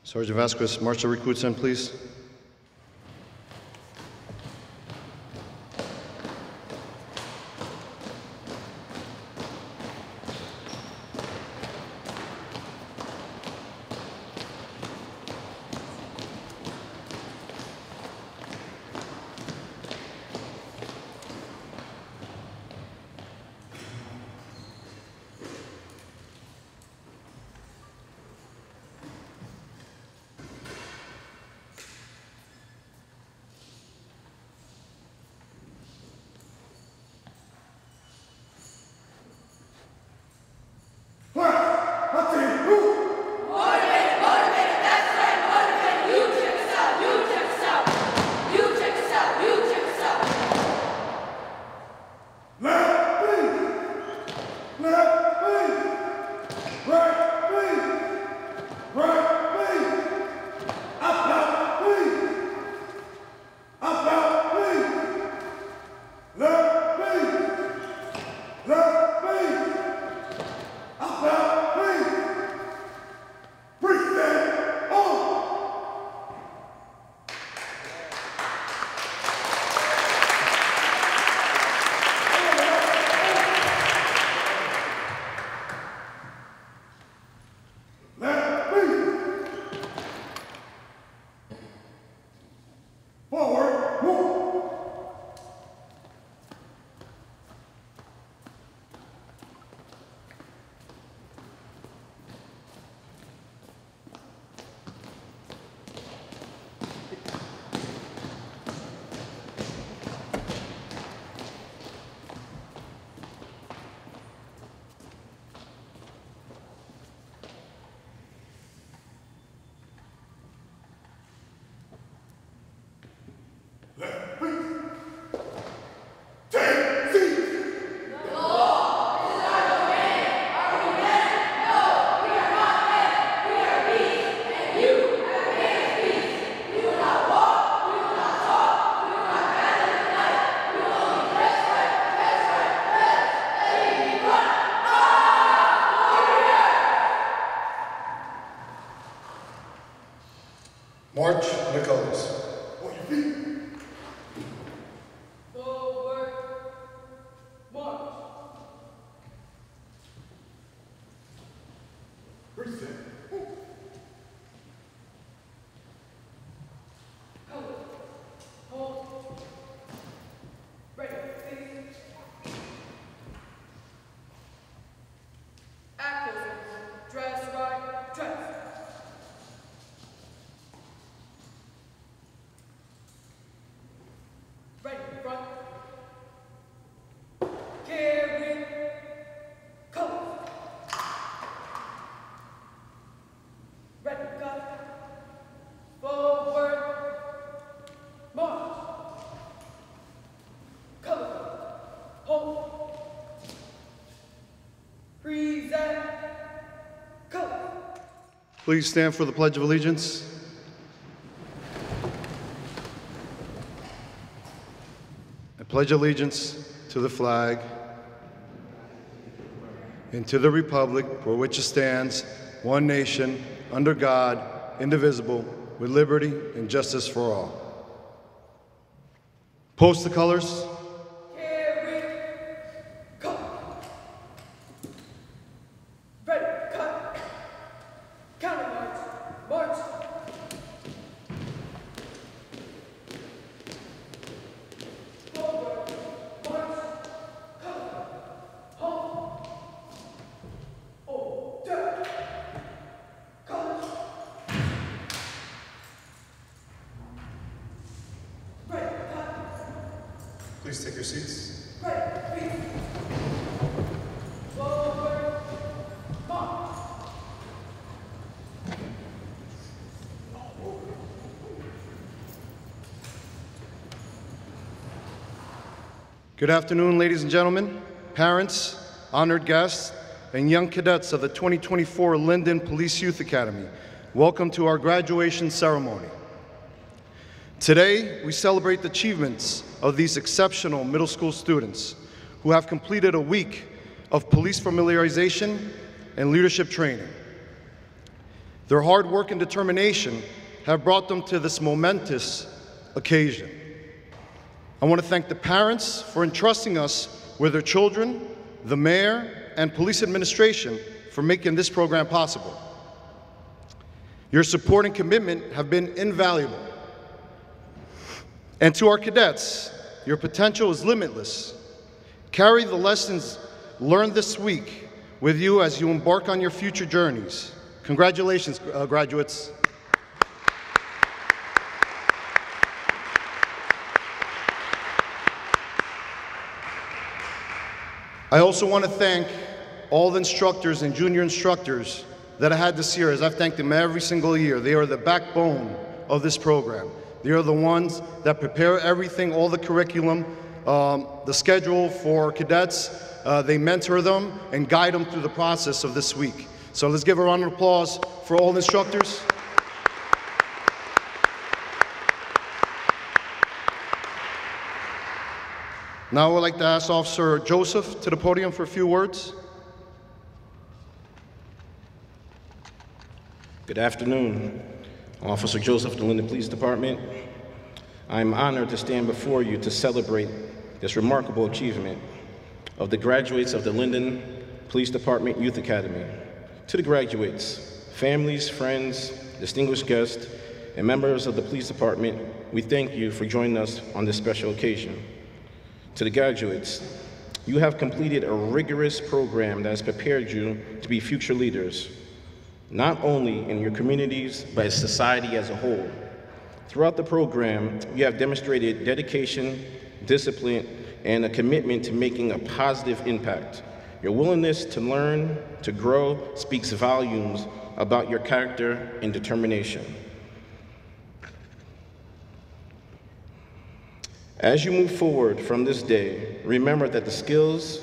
Sergeant Vasquez, march the recruits in, please. March the colors. On your feet. Forward. March. Reset. Color. Hold. Ready. Please. Active. Dress right. Dress. Ready, front. Carry. Color. Ready, cut. Forward. March. Color. Hold. Present. Color. Please stand for the Pledge of Allegiance. I pledge allegiance to the flag and to the republic for which it stands, one nation, under God, indivisible, with liberty and justice for all. Post the colors. Carry. Cut. Ready, cut. Counter march. March. Forward. March. Color. Hold. Order. Color. Ready, cut. Please take your seats. Ready, please. Forward. March. Good afternoon, ladies and gentlemen, parents, honored guests, and young cadets of the 2024 Linden Police Youth Academy. Welcome to our graduation ceremony. Today, we celebrate the achievements of these exceptional middle school students who have completed a week of police familiarization and leadership training. Their hard work and determination have brought them to this momentous occasion. I want to thank the parents for entrusting us with their children, the mayor, and police administration for making this program possible. Your support and commitment have been invaluable. And to our cadets, your potential is limitless. Carry the lessons learned this week with you as you embark on your future journeys. Congratulations, graduates. I also want to thank all the instructors and junior instructors that I had this year, as I've thanked them every single year. They are the backbone of this program. They are the ones that prepare everything, all the curriculum, the schedule for cadets. They mentor them and guide them through the process of this week. So let's give a round of applause for all the instructors. Now I would like to ask Officer Joseph to the podium for a few words. Good afternoon. Officer Joseph, the Linden Police Department. I'm honored to stand before you to celebrate this remarkable achievement of the graduates of the Linden Police Department Youth Academy. To the graduates, families, friends, distinguished guests, and members of the police department, we thank you for joining us on this special occasion. To the graduates, you have completed a rigorous program that has prepared you to be future leaders, not only in your communities, but in society as a whole. Throughout the program, you have demonstrated dedication, discipline, and a commitment to making a positive impact. Your willingness to learn, to grow, speaks volumes about your character and determination. As you move forward from this day, remember that the skills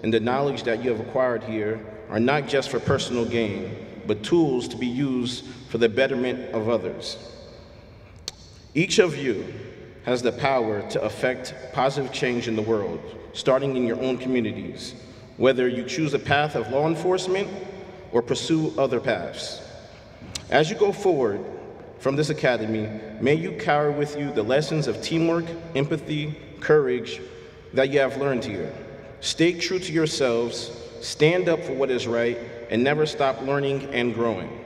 and the knowledge that you have acquired here are not just for personal gain, but tools to be used for the betterment of others. Each of you has the power to affect positive change in the world, starting in your own communities, whether you choose a path of law enforcement or pursue other paths. As you go forward from this academy, may you carry with you the lessons of teamwork, empathy, courage that you have learned here. Stay true to yourselves, stand up for what is right, and never stop learning and growing.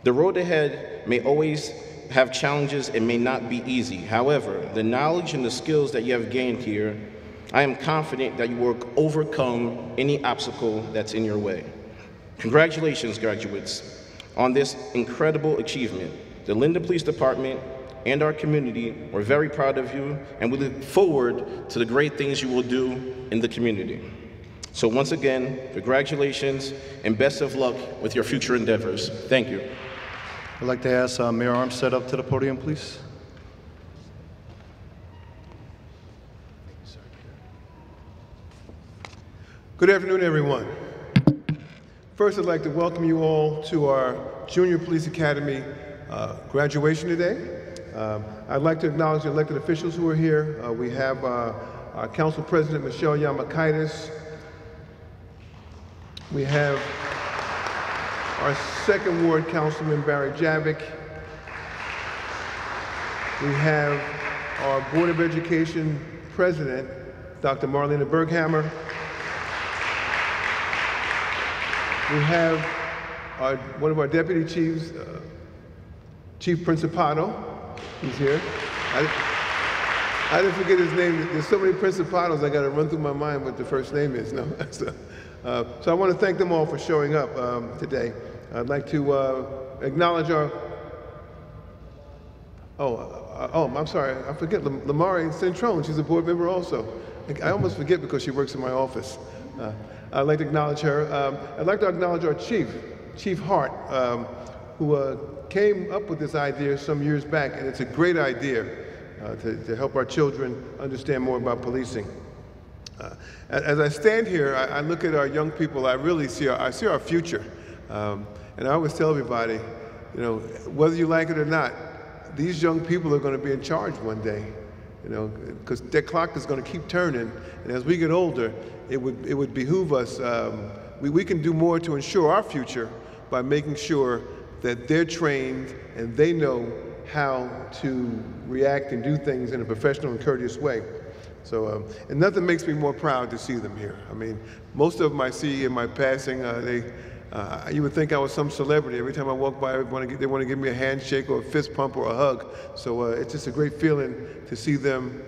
The road ahead may always have challenges and may not be easy. However, the knowledge and the skills that you have gained here, I am confident that you will overcome any obstacle that's in your way. Congratulations, graduates, on this incredible achievement. The Linden Police Department and our community are very proud of you, and we look forward to the great things you will do in the community. So once again, congratulations and best of luck with your future endeavors. Thank you. I'd like to ask Mayor Armstead up to the podium, please. Good afternoon, everyone. First, I'd like to welcome you all to our Junior Police Academy graduation today. I'd like to acknowledge the elected officials who are here. We have our Council President, Michelle Yamakaitis. We have our Second Ward Councilman, Barry Javik. We have our Board of Education President, Dr. Marlena Berghammer. We have one of our deputy chiefs, Chief Principato. He's here. I didn't forget his name. There's so many Principatos, I got to run through my mind what the first name is. No? So I want to thank them all for showing up today. I'd like to acknowledge our, I'm sorry, I forget, Lamari Centrone, she's a board member also. I almost forget because she works in my office. I'd like to acknowledge her. I'd like to acknowledge our chief, Chief Hart, who came up with this idea some years back, and it's a great idea to help our children understand more about policing. As I stand here, I look at our young people, I really see our future. And I always tell everybody, you know, whether you like it or not, these young people are going to be in charge one day, you know, because their clock is going to keep turning. And as we get older, it would behoove us, we can do more to ensure our future by making sure that they're trained and they know how to react and do things in a professional and courteous way. So, and nothing makes me more proud to see them here. I mean, most of them I see in my passing, you would think I was some celebrity. Every time I walk by, they want to give me a handshake or a fist pump or a hug. So it's just a great feeling to see them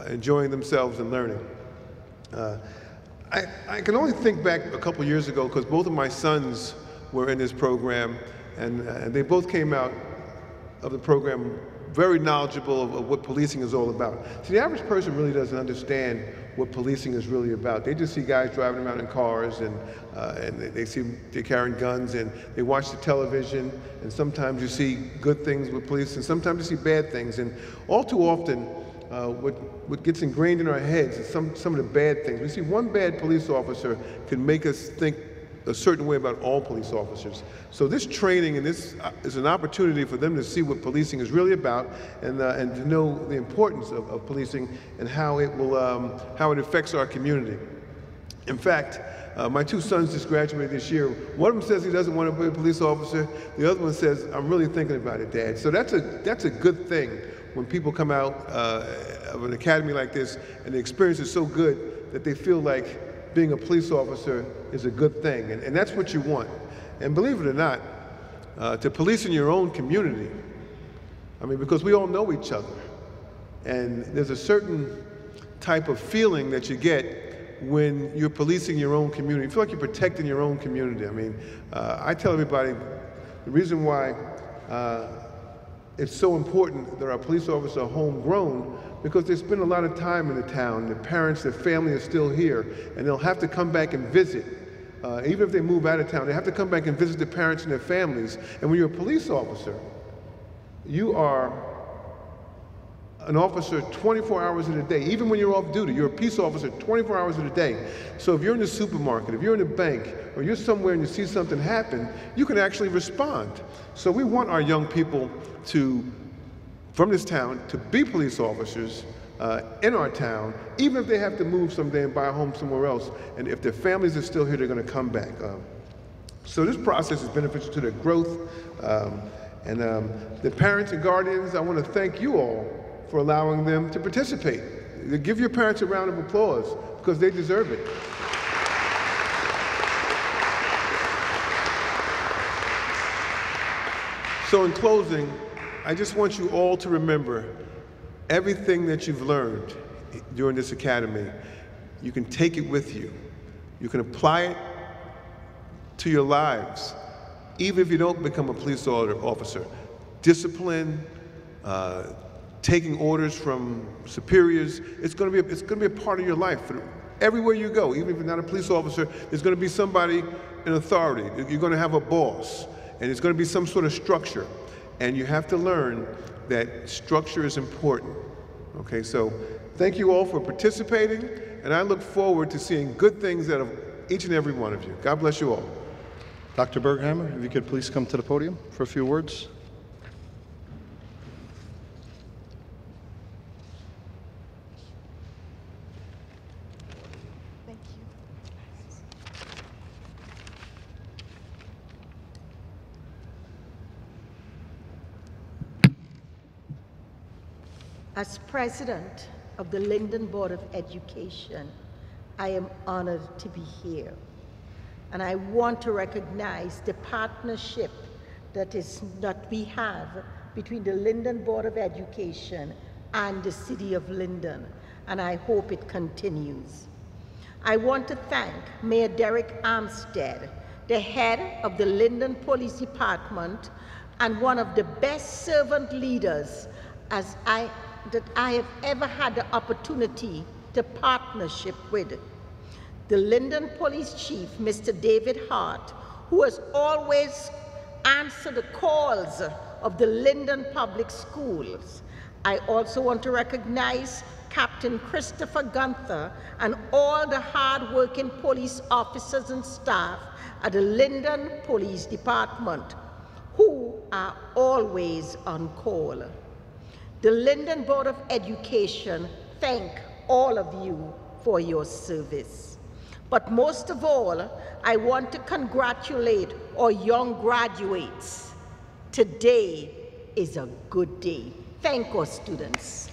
enjoying themselves and learning. I can only think back a couple years ago, because both of my sons were in this program, and they both came out of the program very knowledgeable of what policing is all about. See, the average person really doesn't understand what policing is really about. They just see guys driving around in cars, and they see they're carrying guns, and they watch the television, and sometimes you see good things with police, and sometimes you see bad things. And all too often, what gets ingrained in our heads is some of the bad things. We see one bad police officer can make us think a certain way about all police officers. So this training and this is an opportunity for them to see what policing is really about, and to know the importance of policing and how it affects our community. In fact, my two sons just graduated this year. One of them says he doesn't want to be a police officer. The other one says, "I'm really thinking about it, Dad." So that's a good thing when people come out of an academy like this and the experience is so good that they feel like being a police officer is a good thing, and that's what you want. And believe it or not, to police in your own community, I mean, because we all know each other, and there's a certain type of feeling that you get when you're policing your own community. You feel like you're protecting your own community. I mean, I tell everybody the reason why it's so important that our police officers are homegrown, because they spend a lot of time in the town. Their parents, their family are still here, and they'll have to come back and visit. Even if they move out of town, they have to come back and visit their parents and their families. And when you're a police officer, you are an officer 24 hours in a day. Even when you're off duty, you're a peace officer 24 hours in a day. So if you're in the supermarket, if you're in a bank, or you're somewhere and you see something happen, you can actually respond. So we want our young people from this town to be police officers in our town, even if they have to move someday and buy a home somewhere else. And if their families are still here, they're going to come back. So this process is beneficial to their growth. And the parents and guardians, I want to thank you all for allowing them to participate. Give your parents a round of applause, because they deserve it. So in closing, I just want you all to remember everything that you've learned during this academy. You can take it with you. You can apply it to your lives, even if you don't become a police officer. Discipline, taking orders from superiors, it's going to be a part of your life. Everywhere you go, even if you're not a police officer, there's going to be somebody in authority. You're going to have a boss, and it's going to be some sort of structure. And you have to learn that structure is important. Okay, so thank you all for participating, and I look forward to seeing good things out of each and every one of you. God bless you all. Dr. Berghammer, if you could please come to the podium for a few words. Thank you. As president of the Linden Board of Education, I am honored to be here. And I want to recognize the partnership that we have between the Linden Board of Education and the City of Linden, and I hope it continues. I want to thank Mayor Derek Armstead, the head of the Linden Police Department and one of the best servant leaders that I have ever had the opportunity to partnership with. The Linden Police Chief, Mr. David Hart, who has always answered the calls of the Linden Public Schools. I also want to recognize Captain Christopher Gunther and all the hard-working police officers and staff at the Linden Police Department, who are always on call. The Linden Board of Education thank all of you for your service. But most of all, I want to congratulate our young graduates. Today is a good day. Thank our students.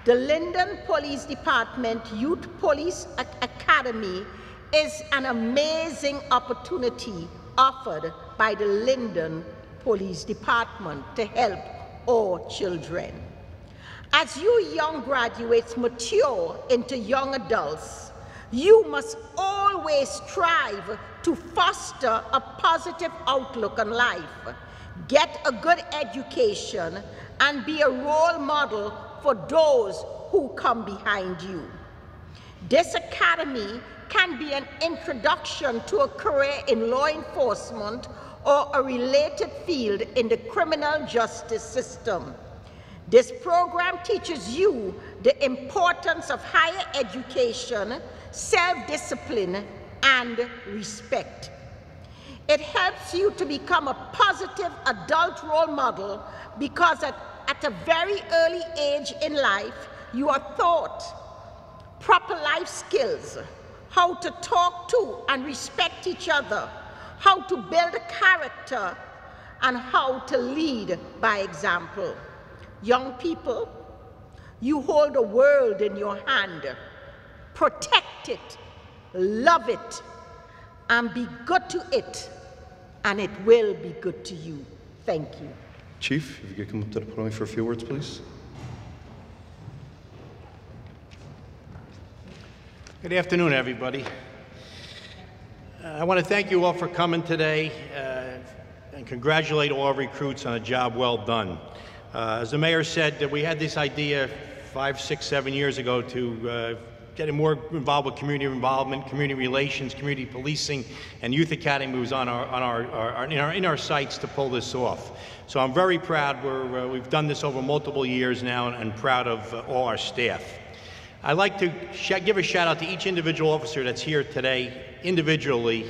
The Linden Police Department Youth Police Academy is an amazing opportunity offered by the Linden Police Department to help all children. As you young graduates mature into young adults, you must always strive to foster a positive outlook on life, get a good education, and be a role model for those who come behind you. This academy can be an introduction to a career in law enforcement or a related field in the criminal justice system. This program teaches you the importance of higher education, self-discipline, and respect. It helps you to become a positive adult role model because at a very early age in life, you are taught proper life skills, how to talk to and respect each other, how to build a character, and how to lead by example. Young people, you hold the world in your hand. Protect it, love it, and be good to it, and it will be good to you. Thank you. Chief, if you could come up to the podium for a few words, please. Good afternoon, everybody. I want to thank you all for coming today and congratulate all our recruits on a job well done. As the mayor said, that we had this idea 5, 6, 7 years ago to get more involved with community involvement, community relations, community policing, and Youth Academy was in our sights to pull this off. So I'm very proud. We've done this over multiple years now, and proud of all our staff. I'd like to give a shout out to each individual officer that's here today, individually,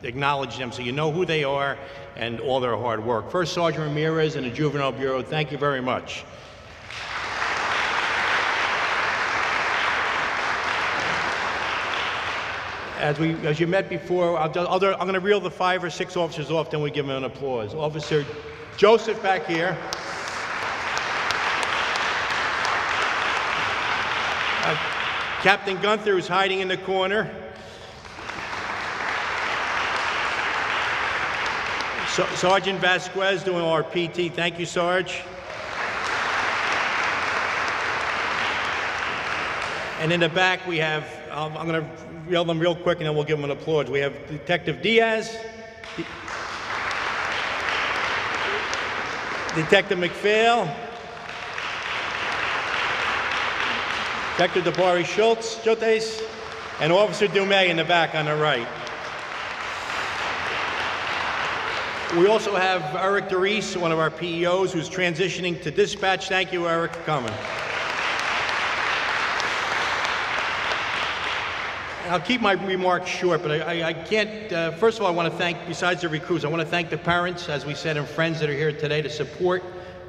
acknowledge them so you know who they are and all their hard work. First Sergeant Ramirez in the Juvenile Bureau, thank you very much. As you met before, I'm going to reel the 5 or 6 officers off, then we give them an applause. Officer Joseph back here. Captain Gunther, who's hiding in the corner. Sergeant Vasquez doing our PT. Thank you, Sarge. And in the back we have, I'm going to reel them real quick and then we'll give them an applause. We have Detective Diaz, Detective McPhail, Detective Dabari Schultz, and Officer Dumais in the back on the right. We also have Eric DeReese, one of our PEOs, who's transitioning to dispatch. Thank you, Eric, for coming. I'll keep my remarks short, but I can't, first of all, I want to thank, besides the recruits, I want to thank the parents, as we said, and friends that are here today to support,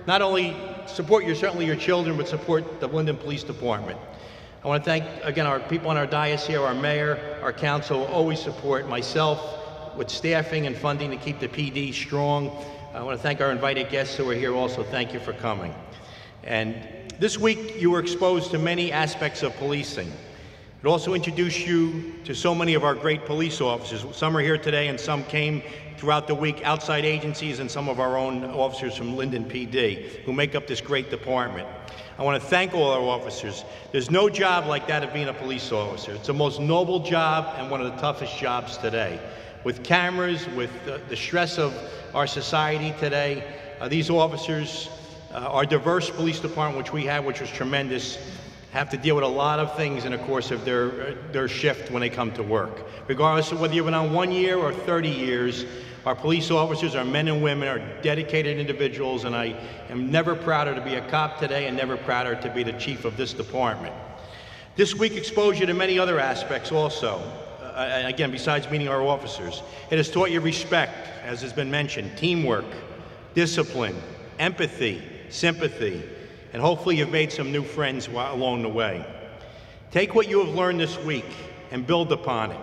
not only support certainly your children, but support the Linden Police Department. I want to thank, again, our people on our dais here, our mayor, our council, always support myself with staffing and funding to keep the PD strong. I want to thank our invited guests who are here also. Thank you for coming. And this week, you were exposed to many aspects of policing. It also introduced you to so many of our great police officers. Some are here today and some came throughout the week, outside agencies and some of our own officers from Linden PD who make up this great department. I want to thank all our officers. There's no job like that of being a police officer. It's the most noble job and one of the toughest jobs today. With cameras, with the stress of our society today, these officers, our diverse police department, which we have, which was tremendous, have to deal with a lot of things in the course of their shift when they come to work. Regardless of whether you've been on 1 year or 30 years, our police officers, our men and women, are dedicated individuals, and I am never prouder to be a cop today and never prouder to be the chief of this department. This week exposed you to many other aspects also. Again, besides meeting our officers, it has taught you respect, as has been mentioned, teamwork, discipline, empathy, sympathy, and hopefully you've made some new friends along the way. Take what you have learned this week and build upon it.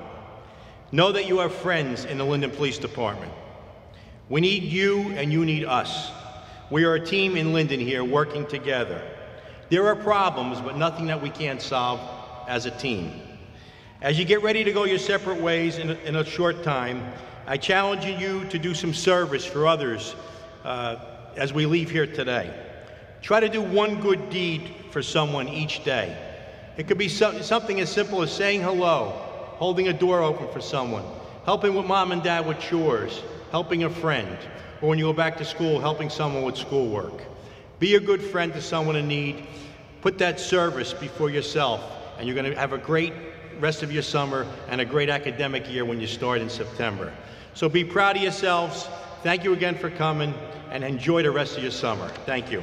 Know that you have friends in the Linden Police Department. We need you and you need us. We are a team in Linden here working together. There are problems, but nothing that we can't solve as a team. As you get ready to go your separate ways in a short time, I challenge you to do some service for others as we leave here today. Try to do one good deed for someone each day. It could be something as simple as saying hello, holding a door open for someone, helping with mom and dad with chores, helping a friend, or when you go back to school, helping someone with schoolwork. Be a good friend to someone in need. Put that service before yourself, and you're going to have a great rest of your summer and a great academic year when you start in September. So be proud of yourselves. Thank you again for coming, and enjoy the rest of your summer. Thank you.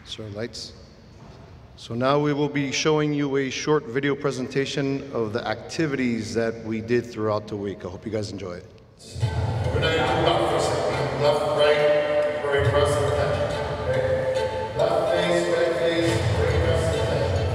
Sir, lights. So now we will be showing you a short video presentation of the activities that we did throughout the week. I hope you guys enjoy it. Left, right, very press and attention. Okay? Left face, right face, very press and attention.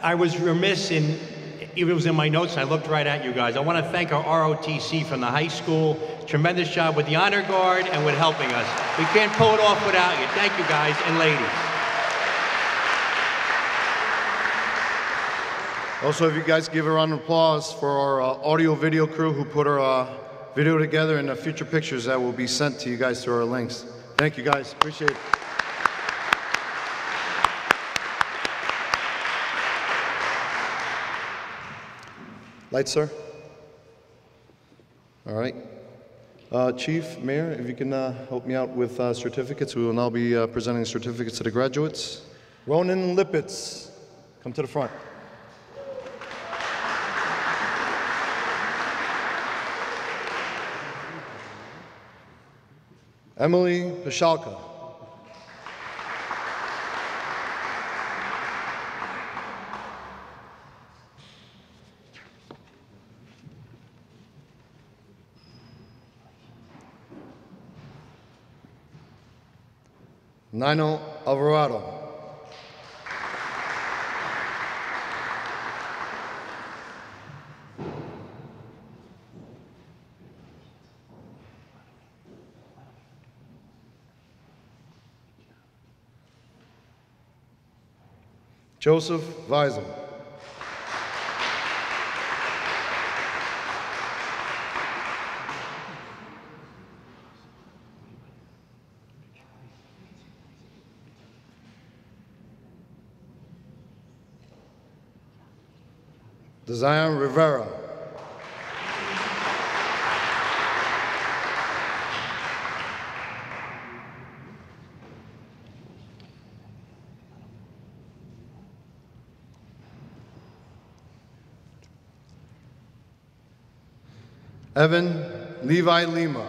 I was remiss in, even it was in my notes, and I looked right at you guys. I want to thank our ROTC from the high school. Tremendous job with the honor guard and with helping us. We can't pull it off without you. Thank you guys and ladies. Also, if you guys give a round of applause for our audio video crew who put our video together and the future pictures that will be sent to you guys through our links. Thank you guys, appreciate it. Lights, sir. All right. Chief, Mayor, if you can help me out with certificates. We will now be presenting certificates to the graduates. Ronan Lippitz, come to the front. Emily Pishalka. Nino Alvarado. Joseph Weisel. Zion Rivera. Evan Levi Lima.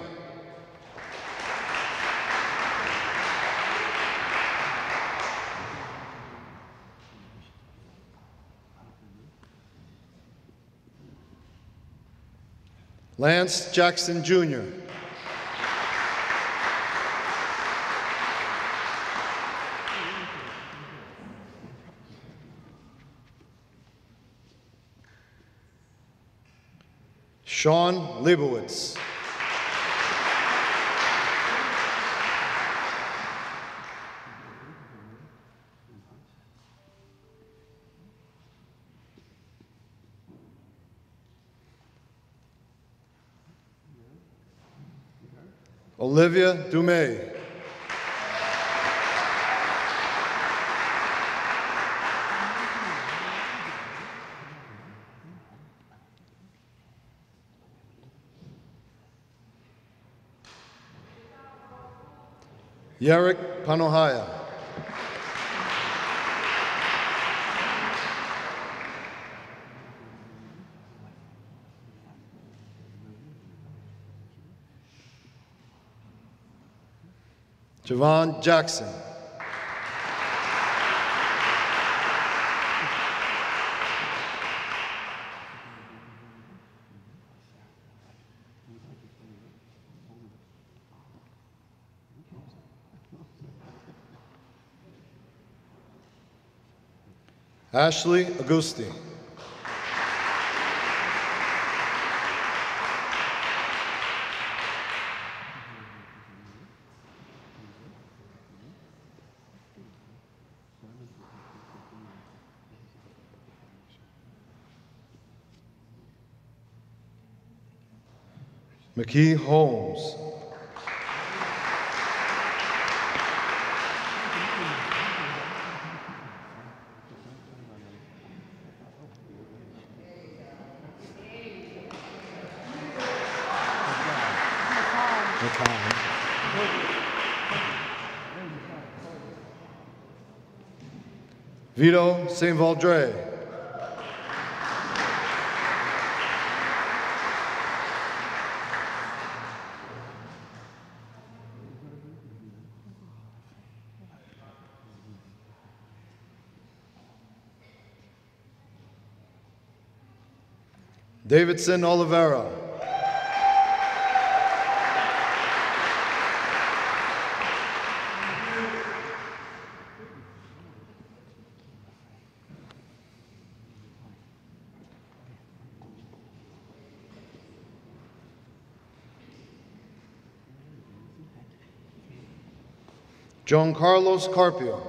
Lance Jackson Jr. Sean Leibowitz. Olivia Dumais. Yerrick Panohaya. Javon Jackson. Ashley Augusti. McKee Holmes. Vito St. Valdre. Davidson Oliveira. John Carlos Carpio.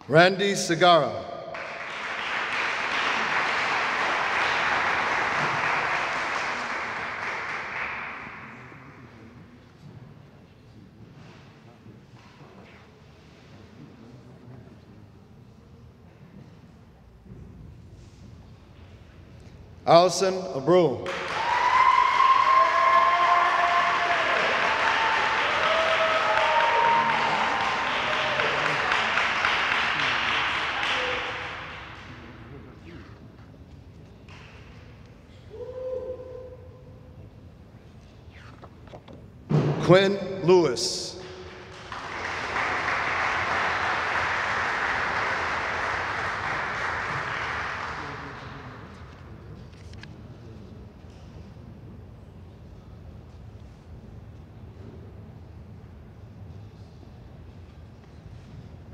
Randy Segarra. Allison Abreu. Quinn Lewis.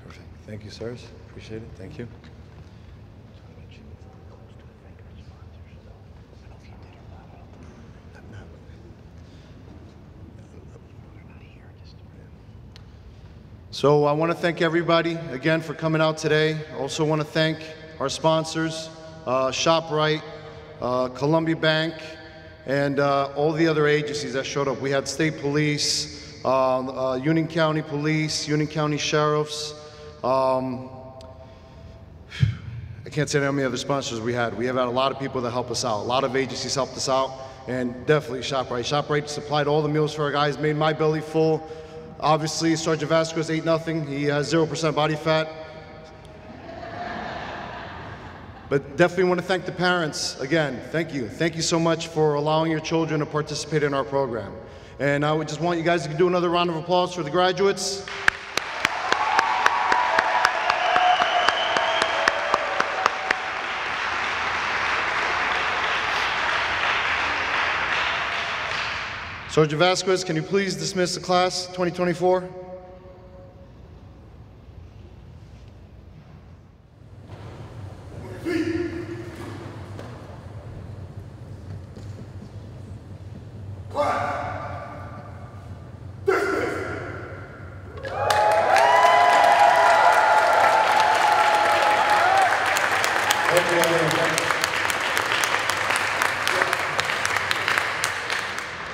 Perfect. Thank you, sirs. Appreciate it. Thank you. So I want to thank everybody again for coming out today. I also want to thank our sponsors, ShopRite, Columbia Bank, and all the other agencies that showed up. We had State Police, Union County Police, Union County Sheriffs. I can't say how many other sponsors we had. We have had a lot of people that help us out. A lot of agencies helped us out, and definitely ShopRite. ShopRite supplied all the meals for our guys, made my belly full. Obviously, Sergeant Vasquez ate nothing. He has 0% body fat. But definitely want to thank the parents. Again, thank you. Thank you so much for allowing your children to participate in our program. And I would just want you guys to do another round of applause for the graduates. Sergeant Vasquez, can you please dismiss the class 2024?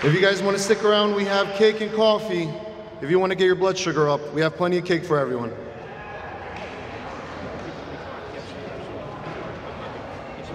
If you guys want to stick around, we have cake and coffee. If you want to get your blood sugar up, we have plenty of cake for everyone. It's